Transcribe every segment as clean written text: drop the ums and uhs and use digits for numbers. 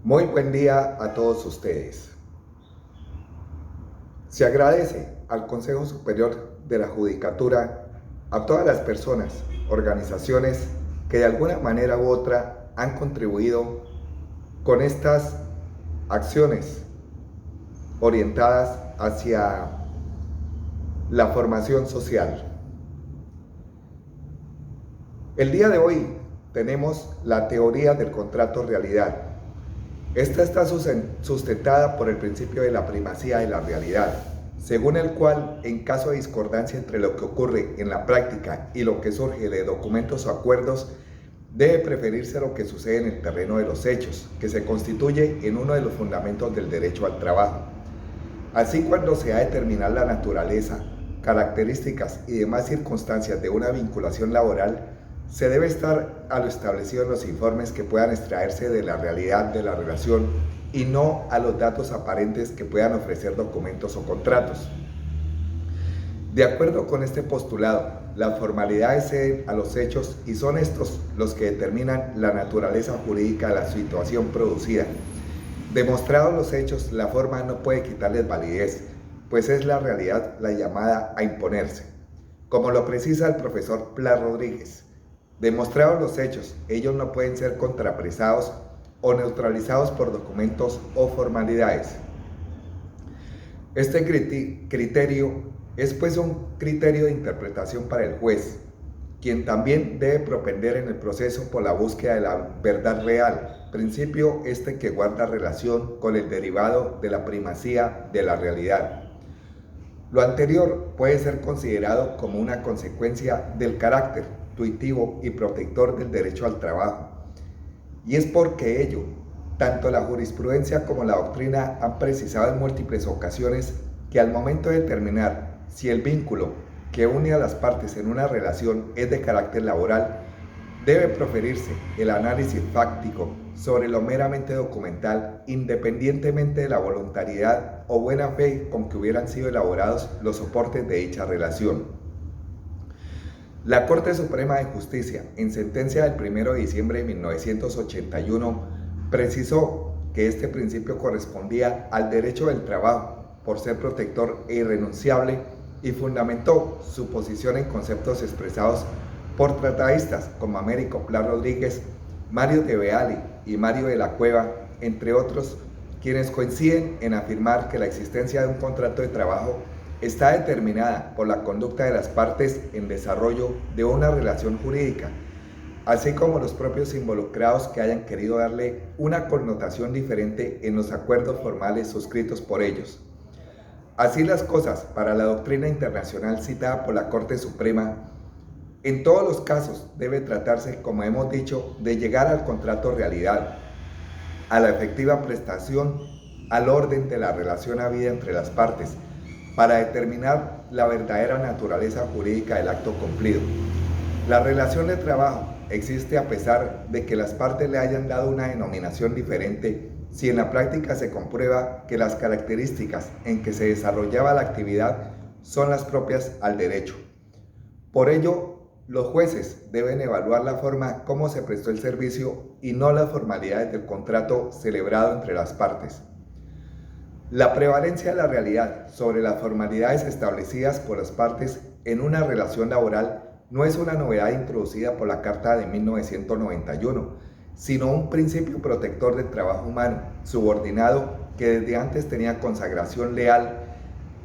Muy buen día a todos ustedes. Se agradece al Consejo Superior de la Judicatura, a todas las personas, organizaciones que de alguna manera u otra han contribuido con estas acciones orientadas hacia la formación social. El día de hoy tenemos la teoría del contrato realidad. Esta está sustentada por el principio de la primacía de la realidad, según el cual, en caso de discordancia entre lo que ocurre en la práctica y lo que surge de documentos o acuerdos, debe preferirse lo que sucede en el terreno de los hechos, que se constituye en uno de los fundamentos del derecho al trabajo. Así, cuando se ha de determinar la naturaleza, características y demás circunstancias de una vinculación laboral, se debe estar a lo establecido en los informes que puedan extraerse de la realidad de la relación y no a los datos aparentes que puedan ofrecer documentos o contratos. De acuerdo con este postulado, las formalidades ceden a los hechos y son estos los que determinan la naturaleza jurídica de la situación producida. Demostrados los hechos, la forma no puede quitarles validez, pues es la realidad la llamada a imponerse. Como lo precisa el profesor Pla Rodríguez, demostrados los hechos, ellos no pueden ser contrapresados o neutralizados por documentos o formalidades. Este criterio es pues un criterio de interpretación para el juez, quien también debe propender en el proceso por la búsqueda de la verdad real, principio que guarda relación con el derivado de la primacía de la realidad. Lo anterior puede ser considerado como una consecuencia del carácter intuitivo y protector del derecho al trabajo. Y es porque ello, tanto la jurisprudencia como la doctrina han precisado en múltiples ocasiones que al momento de determinar si el vínculo que une a las partes en una relación es de carácter laboral, debe proferirse el análisis fáctico sobre lo meramente documental, independientemente de la voluntariedad o buena fe con que hubieran sido elaborados los soportes de dicha relación. La Corte Suprema de Justicia, en sentencia del 1 de diciembre de 1981, precisó que este principio correspondía al derecho del trabajo, por ser protector e irrenunciable, y fundamentó su posición en conceptos expresados por tratadistas como Américo Pla Rodríguez, Mario de Beali y Mario de la Cueva, entre otros, quienes coinciden en afirmar que la existencia de un contrato de trabajo está determinada por la conducta de las partes en desarrollo de una relación jurídica, así como los propios involucrados que hayan querido darle una connotación diferente en los acuerdos formales suscritos por ellos. Así las cosas, para la doctrina internacional citada por la Corte Suprema, en todos los casos debe tratarse, como hemos dicho, de llegar al contrato realidad, a la efectiva prestación, al orden de la relación habida entre las partes, para determinar la verdadera naturaleza jurídica del acto cumplido. La relación de trabajo existe a pesar de que las partes le hayan dado una denominación diferente, si en la práctica se comprueba que las características en que se desarrollaba la actividad son las propias al derecho. Por ello, los jueces deben evaluar la forma como se prestó el servicio y no las formalidades del contrato celebrado entre las partes. La prevalencia de la realidad sobre las formalidades establecidas por las partes en una relación laboral no es una novedad introducida por la Carta de 1991, sino un principio protector del trabajo humano, subordinado, que desde antes tenía consagración leal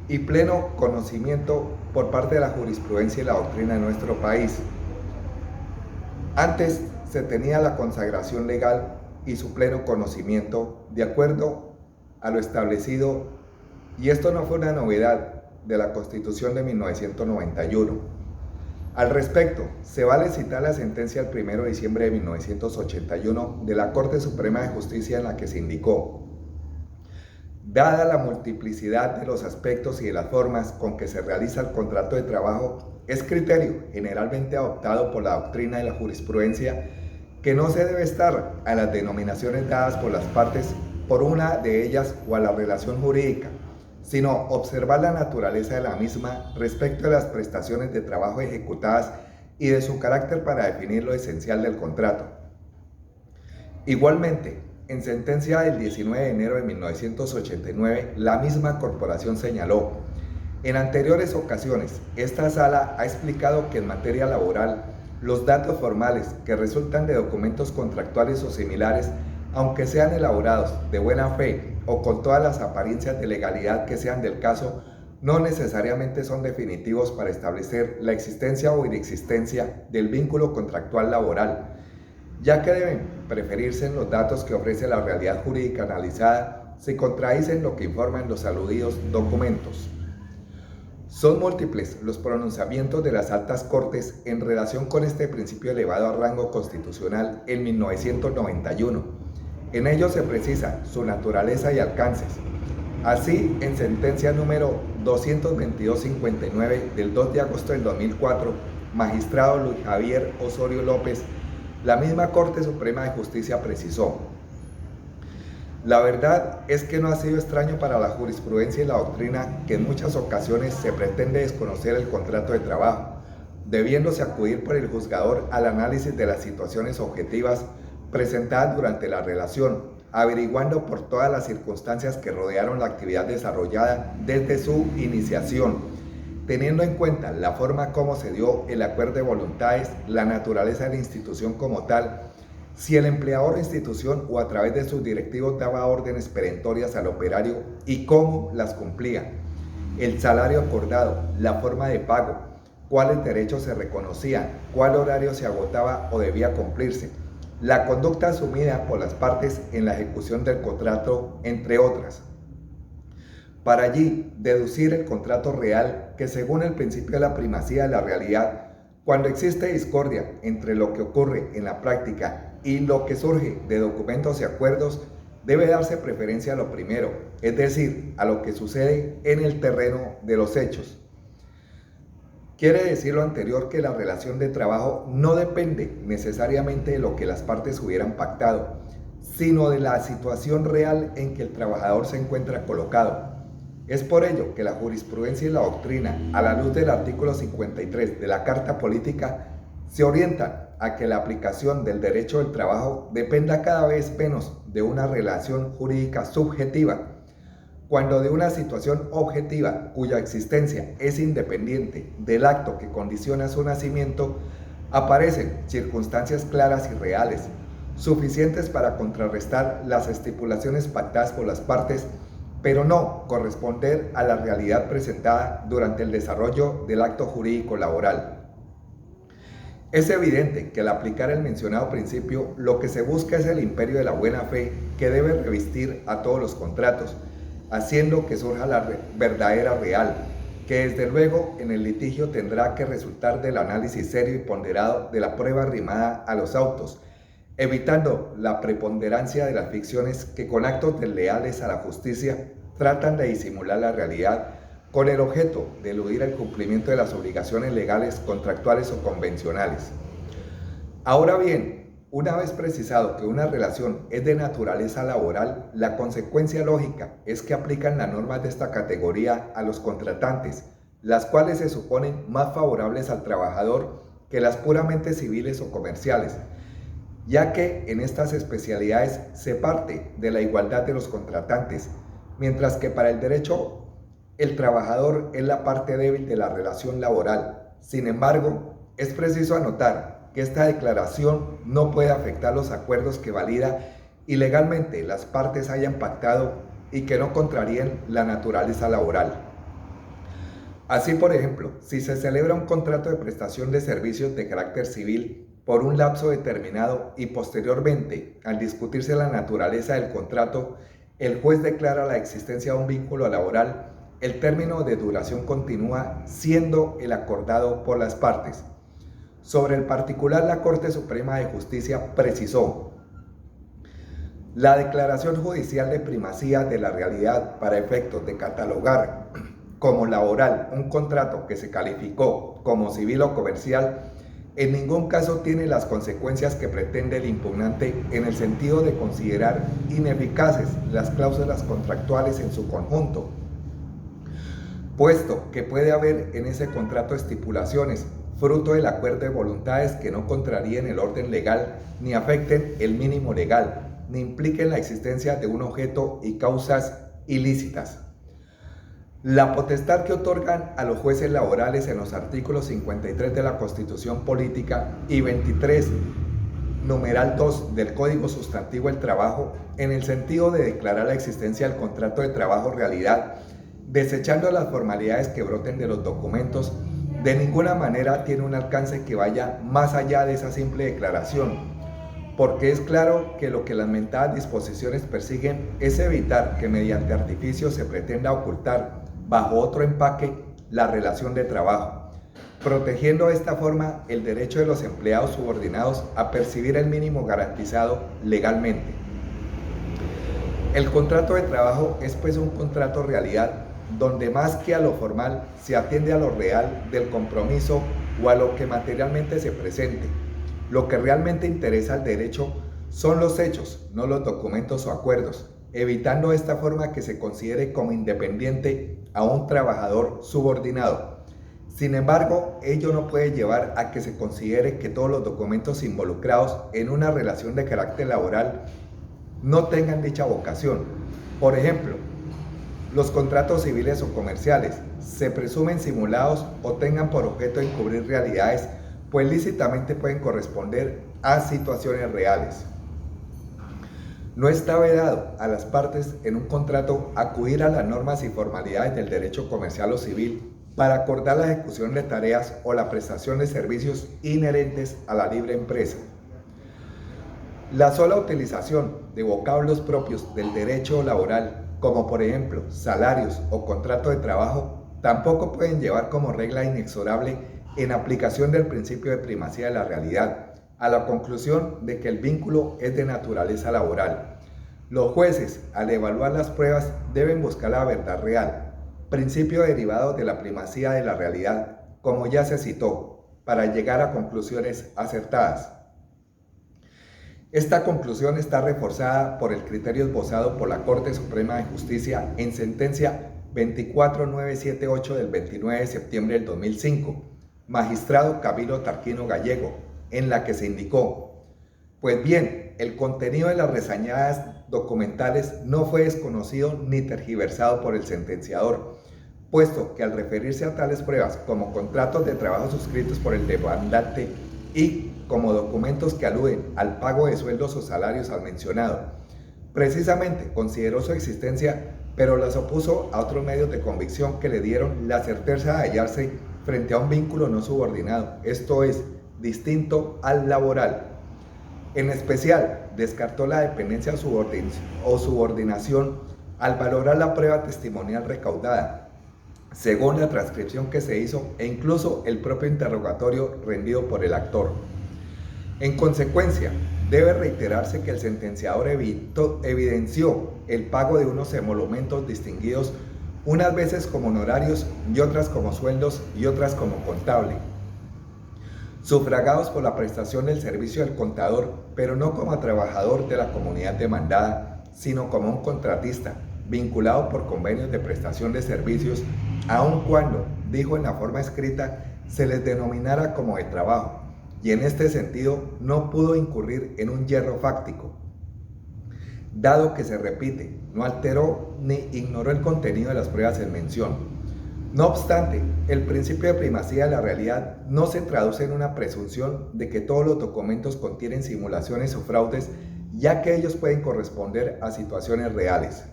y pleno conocimiento por parte de la jurisprudencia y la doctrina de nuestro país. Antes se tenía la consagración legal y su pleno conocimiento de acuerdo a lo establecido, y esto no fue una novedad de la Constitución de 1991. Al respecto, se vale citar la sentencia del 1 de diciembre de 1981 de la Corte Suprema de Justicia, en la que se indicó: dada la multiplicidad de los aspectos y de las formas con que se realiza el contrato de trabajo, es criterio generalmente adoptado por la doctrina y la jurisprudencia que no se debe estar a las denominaciones dadas por las partes por una de ellas o a la relación jurídica, sino observar la naturaleza de la misma respecto a las prestaciones de trabajo ejecutadas y de su carácter para definir lo esencial del contrato. Igualmente, en sentencia del 19 de enero de 1989, la misma corporación señaló: en anteriores ocasiones, esta sala ha explicado que en materia laboral, los datos formales que resultan de documentos contractuales o similares, aunque sean elaborados de buena fe o con todas las apariencias de legalidad que sean del caso, no necesariamente son definitivos para establecer la existencia o inexistencia del vínculo contractual laboral, ya que deben preferirse en los datos que ofrece la realidad jurídica analizada si contradicen lo que informan los aludidos documentos. Son múltiples los pronunciamientos de las altas cortes en relación con este principio elevado a rango constitucional en 1991. En ellos se precisa su naturaleza y alcances. Así, en sentencia número 22259 del 2 de agosto del 2004, magistrado Luis Javier Osorio López, la misma Corte Suprema de Justicia precisó: la verdad es que no ha sido extraño para la jurisprudencia y la doctrina que en muchas ocasiones se pretende desconocer el contrato de trabajo, debiéndose acudir por el juzgador al análisis de las situaciones objetivas presentadas durante la relación, averiguando por todas las circunstancias que rodearon la actividad desarrollada desde su iniciación, teniendo en cuenta la forma como se dio el acuerdo de voluntades, la naturaleza de la institución como tal, si el empleador o institución o a través de sus directivos daba órdenes perentorias al operario y cómo las cumplía, el salario acordado, la forma de pago, cuáles derechos se reconocían, cuál horario se agotaba o debía cumplirse, la conducta asumida por las partes en la ejecución del contrato, entre otras. Para allí deducir el contrato real que, según el principio de la primacía de la realidad, cuando existe discordia entre lo que ocurre en la práctica y lo que surge de documentos y acuerdos, debe darse preferencia a lo primero, es decir, a lo que sucede en el terreno de los hechos. Quiere decir lo anterior que la relación de trabajo no depende necesariamente de lo que las partes hubieran pactado, sino de la situación real en que el trabajador se encuentra colocado. Es por ello que la jurisprudencia y la doctrina, a la luz del artículo 53 de la Carta Política, se orientan a que la aplicación del derecho del trabajo dependa cada vez menos de una relación jurídica subjetiva, cuando de una situación objetiva cuya existencia es independiente del acto que condiciona su nacimiento, aparecen circunstancias claras y reales, suficientes para contrarrestar las estipulaciones pactadas por las partes, pero no corresponder a la realidad presentada durante el desarrollo del acto jurídico laboral. Es evidente que al aplicar el mencionado principio, lo que se busca es el imperio de la buena fe que debe revestir a todos los contratos, haciendo que surja la verdadera real, que desde luego en el litigio tendrá que resultar del análisis serio y ponderado de la prueba arrimada a los autos, evitando la preponderancia de las ficciones que con actos desleales a la justicia tratan de disimular la realidad con el objeto de eludir el cumplimiento de las obligaciones legales, contractuales o convencionales. Ahora bien, una vez precisado que una relación es de naturaleza laboral, la consecuencia lógica es que aplican las normas de esta categoría a los contratantes, las cuales se suponen más favorables al trabajador que las puramente civiles o comerciales, ya que en estas especialidades se parte de la igualdad de los contratantes, mientras que para el derecho el trabajador es la parte débil de la relación laboral. Sin embargo, es preciso anotar que esta declaración no puede afectar los acuerdos que valida y legalmente las partes hayan pactado y que no contraríen la naturaleza laboral. Así, por ejemplo, si se celebra un contrato de prestación de servicios de carácter civil por un lapso determinado y posteriormente, al discutirse la naturaleza del contrato, el juez declara la existencia de un vínculo laboral, el término de duración continúa siendo el acordado por las partes. Sobre el particular, la Corte Suprema de Justicia precisó: la declaración judicial de primacía de la realidad para efectos de catalogar como laboral un contrato que se calificó como civil o comercial en ningún caso tiene las consecuencias que pretende el impugnante en el sentido de considerar ineficaces las cláusulas contractuales en su conjunto, puesto que puede haber en ese contrato estipulaciones fruto del acuerdo de voluntades que no contraríen el orden legal ni afecten el mínimo legal, ni impliquen la existencia de un objeto y causas ilícitas. La potestad que otorgan a los jueces laborales en los artículos 53 de la Constitución Política y 23, numeral 2 del Código Sustantivo del Trabajo, en el sentido de declarar la existencia del contrato de trabajo realidad, desechando las formalidades que broten de los documentos, de ninguna manera tiene un alcance que vaya más allá de esa simple declaración, porque es claro que lo que las mentadas disposiciones persiguen es evitar que mediante artificios se pretenda ocultar bajo otro empaque la relación de trabajo, protegiendo de esta forma el derecho de los empleados subordinados a percibir el mínimo garantizado legalmente. El contrato de trabajo es pues un contrato realidad donde más que a lo formal se atiende a lo real del compromiso o a lo que materialmente se presente. Lo que realmente interesa al derecho son los hechos, no los documentos o acuerdos, evitando de esta forma que se considere como independiente a un trabajador subordinado. Sin embargo, ello no puede llevar a que se considere que todos los documentos involucrados en una relación de carácter laboral no tengan dicha vocación. Por ejemplo, los contratos civiles o comerciales se presumen simulados o tengan por objeto encubrir realidades, pues lícitamente pueden corresponder a situaciones reales. No está vedado a las partes en un contrato acudir a las normas y formalidades del derecho comercial o civil para acordar la ejecución de tareas o la prestación de servicios inherentes a la libre empresa. La sola utilización de vocablos propios del derecho laboral, como por ejemplo salarios o contrato de trabajo, tampoco pueden llevar como regla inexorable en aplicación del principio de primacía de la realidad, a la conclusión de que el vínculo es de naturaleza laboral. Los jueces, al evaluar las pruebas, deben buscar la verdad real, principio derivado de la primacía de la realidad, como ya se citó, para llegar a conclusiones acertadas. Esta conclusión está reforzada por el criterio esbozado por la Corte Suprema de Justicia en sentencia 24978 del 29 de septiembre del 2005, magistrado Camilo Tarquino Gallego, en la que se indicó: pues bien, el contenido de las reseñadas documentales no fue desconocido ni tergiversado por el sentenciador, puesto que al referirse a tales pruebas como contratos de trabajo suscritos por el demandante y como documentos que aluden al pago de sueldos o salarios al mencionado, precisamente consideró su existencia, pero las opuso a otros medios de convicción que le dieron la certeza de hallarse frente a un vínculo no subordinado, esto es, distinto al laboral. En especial, descartó la dependencia o subordinación al valorar la prueba testimonial recaudada, según la transcripción que se hizo e incluso el propio interrogatorio rendido por el actor. En consecuencia, debe reiterarse que el sentenciador evidenció el pago de unos emolumentos distinguidos unas veces como honorarios y otras como sueldos y otras como contable, sufragados por la prestación del servicio del contador, pero no como trabajador de la comunidad demandada, sino como un contratista, vinculado por convenios de prestación de servicios, aun cuando, dijo en la forma escrita, se les denominara como de trabajo, y en este sentido no pudo incurrir en un yerro fáctico, dado que se repite, no alteró ni ignoró el contenido de las pruebas en mención. No obstante, el principio de primacía de la realidad no se traduce en una presunción de que todos los documentos contienen simulaciones o fraudes, ya que ellos pueden corresponder a situaciones reales.